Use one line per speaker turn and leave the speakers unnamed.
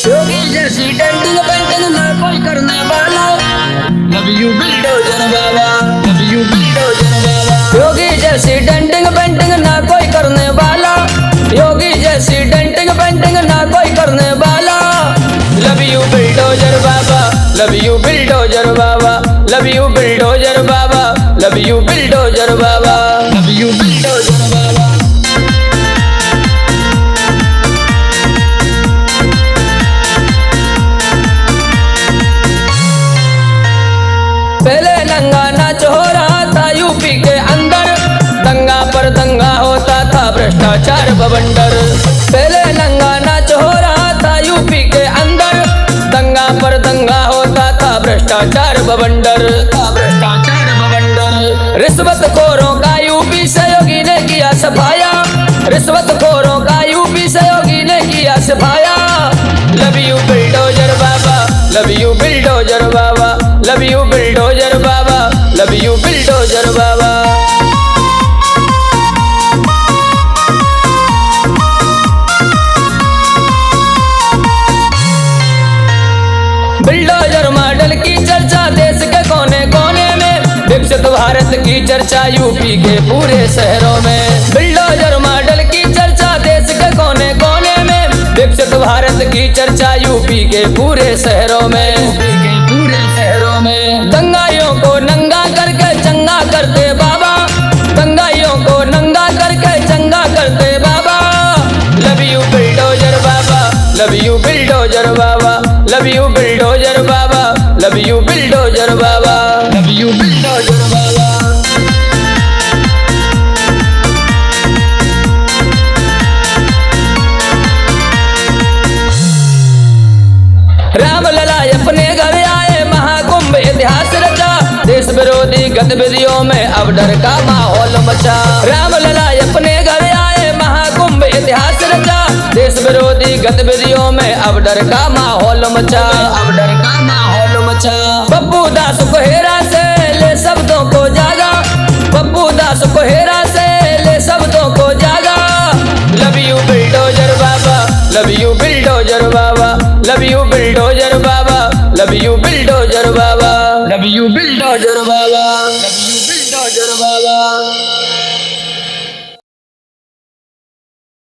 योगी जैसी denting painting ना कोई करने वाला। लव यू बुलडोजर बाबा, लव यू बुलडोजर बाबा। योगी जैसी डेंटिंग पेंटिंग ना कोई करने वाला। योगी जैसी डेंटिंग पेंटिंग ना कोई करने वाला। लव यू बुलडोजर बाबा, लव यू बुलडोजर बाबा, लव यू बुलडोजर बाबा, लव यू बुलडोजर बाबा, लव यू बुलडोजर बाबा। पहले नंगा नाच हो रहा था यूपी के अंदर, दंगा पर दंगा होता था भ्रष्टाचार बवंडर। पहले नंगा नाच हो रहा था यूपी के अंदर, दंगा पर दंगा होता था भ्रष्टाचार बवंडर, भ्रष्टाचार बवंडर। रिश्वतखोरों का यूपी से योगी ने किया सफाया, रिश्वतखोरों का यूपी से योगी ने किया सफाया। लव यू बुलडोजर बाबा, लव यू बुलडोजर बाबा, लव यू बुलडोजर बाबा, love you bulldozer Baba. Bulldozer model की चर्चा देश के कोने कोने में, विकसित भारत की चर्चा यूपी के पूरे शहरों में। बुलडोजर मॉडल की चर्चा देश के कोने कोने में, विकसित भारत की चर्चा यूपी के पूरे शहरों में, पूरे शहरों में। दंगाइयों को नंगा करके चंगा करते बाबा, दंगाइयों को नंगा करके चंगा करते बाबा। लव यू बुलडोजर बाबा, लव यू बुलडोजर बाबा, लव यू बुलडोजर बाबा, लव यू बुलडोजर बाबा, लव यू बुलडोजर बाबा। रामलला अपने घर आए, महाकुंभ इतिहास रचा, देश विरोधी गतिविधियों में अब डर का माहौल मचा। रामलला अपने घर आए, महाकुंभ इतिहास रचा, देश विरोधी गतिविधियों में अब डर का माहौल मचा, अब डर का माहौल मचा। पप्पू दास को हेरा से ले शब्दों को जागा, पप्पू दास को हेरा से ले शब्दों को जागा। लव यू बुलडोजर बाबा, लव यू बुलडोजर बाबा, लव यू बुलडोजर बाबा, लव यू बुलडोजर बाबा।